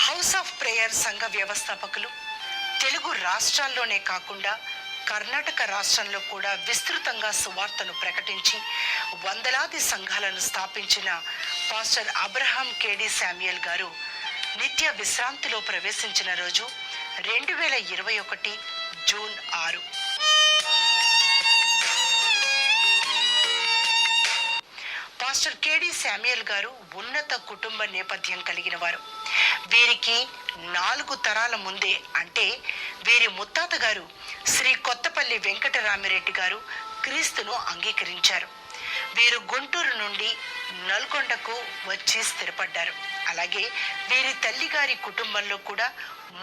House of prayer సంఘ వ్యవస్థాపకులు తెలుగు రాష్ట్రాల్లోనే కాకుండా కర్ణాటక రాష్ట్రంలో కూడా విస్తృతంగా సువార్తను ప్రకటించి వందలాది సంఘాలను స్థాపించిన పాస్టర్ అబ్రహాం కేడి శామ్యూయల్ గారు నిత్య విశ్రాంతిలో ప్రవేశించిన రోజు 2021 జూన్ 6. పాస్టర్ కేడి శామ్యూయల్ గారు ఉన్నత కుటుంబ నేపథ్యం కలిగిన వారు. వీరికి 4 తరాల ముందే అంటే వీరి ముత్తాత గారు శ్రీ కొత్తపల్లి వెంకటరామిరెడ్డి గారు క్రీస్తును అంగీకరించారు. వీరు గుంటూరు నుండి నల్గొండకు వచ్చి స్థిరపడ్డారు. అలాగే వీరి తల్లిగారి కుటుంబంలో కూడా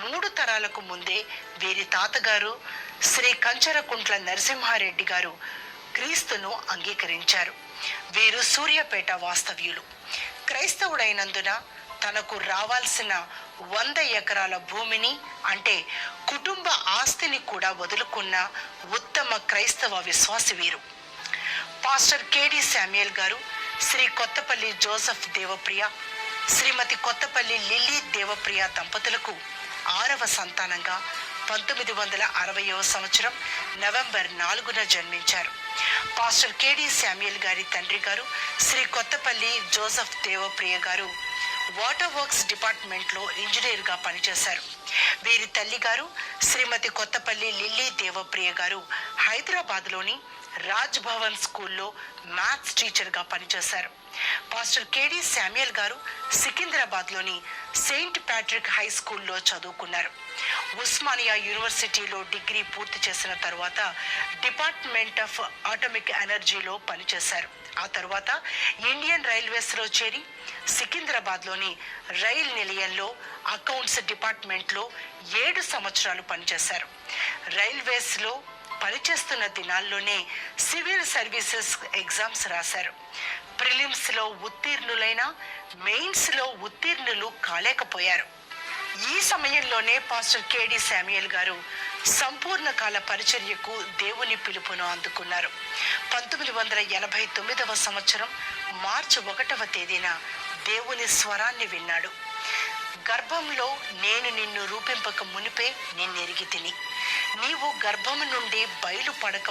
3 తరాలకు ముందే వీరి తాతగారు శ్రీ కంచరకుంట్ల నరసింహారెడ్డి గారు క్రీస్తును అంగీకరించారు. వీరు సూర్యాపేట వాస్తవ్యులు. క్రైస్తవుడైనందున తనకు రావాల్సిన 100 ఎకరాల భూమిని అంటే కుటుంబ ఆస్తిని కూడా వదులుకున్న ఉత్తమ క్రైస్తవ విశ్వాసి వీరు. పాస్టర్ కేడి శామ్యూయల్ గారు శ్రీ కొత్తపల్లి జోసెఫ్ దేవప్రియ, శ్రీమతి కొత్తపల్లి లిల్లీ దేవప్రియ దంపతులకు 6వ సంతానంగా 1960వ సంవత్సరం నవంబర్ 4న జన్మించారు. పాస్టర్ కేడి శామ్యూయల్ గారి తండ్రి గారు శ్రీ కొత్తపల్లి జోసెఫ్ దేవప్రియ గారు వాటర్ వర్క్స్ డిపార్ట్మెంట్లో ఇంజనీర్గా పనిచేశారు. వీరి తల్లి గారు శ్రీమతి కొత్తపల్లి లిల్లీ దేవప్రియ గారు హైదరాబాద్లోని రాజ్ భవన్ స్కూల్లో మ్యాథ్స్ టీచర్గా పనిచేశారు. పాస్టర్ కేడి శామ్యూయల్ గారు సికింద్రాబాద్లోని సెయింట్ ప్యాట్రిక్ హై స్కూల్లో చదువుకున్నారు. ఉస్మానియా యూనివర్సిటీలో డిగ్రీ పూర్తి చేసిన తర్వాత డిపార్ట్మెంట్ ఆఫ్ అటామిక్ ఎనర్జీలో పనిచేశారు. ఆ తర్వాత ఇండియన్ రైల్వేస్లో చేరి సికింద్రాబాద్లోని రైల్ నిలయంలో అకౌంట్స్ డిపార్ట్మెంట్లో 7 సంవత్సరాలు పనిచేశారు. రైల్వేస్లో పనిచేస్తున్న దినాల్లోనే సివిల్ సర్వీసెస్ ఎగ్జామ్స్ రాశారు. ప్రిలిమ్స్లో ఉత్తీర్ణులైన మెయిన్స్లో ఉత్తీర్ణులు కాలేకపోయారు. ఈ సమయంలోనే పాస్టర్ కేడి శామ్యూయల్ గారు సంపూర్ణ కాల పరిచర్యకు దేవుని పిలుపును అందుకున్నారు. 1989వ సంవత్సరం మార్చి 1వ తేదీన దేవుని స్వరాన్ని విన్నాడు. గర్భంలో నేను నిన్ను రూపింపక మునిపే నిన్నెరిగి తిని, నీవు గర్భము నుండి బయలుపడక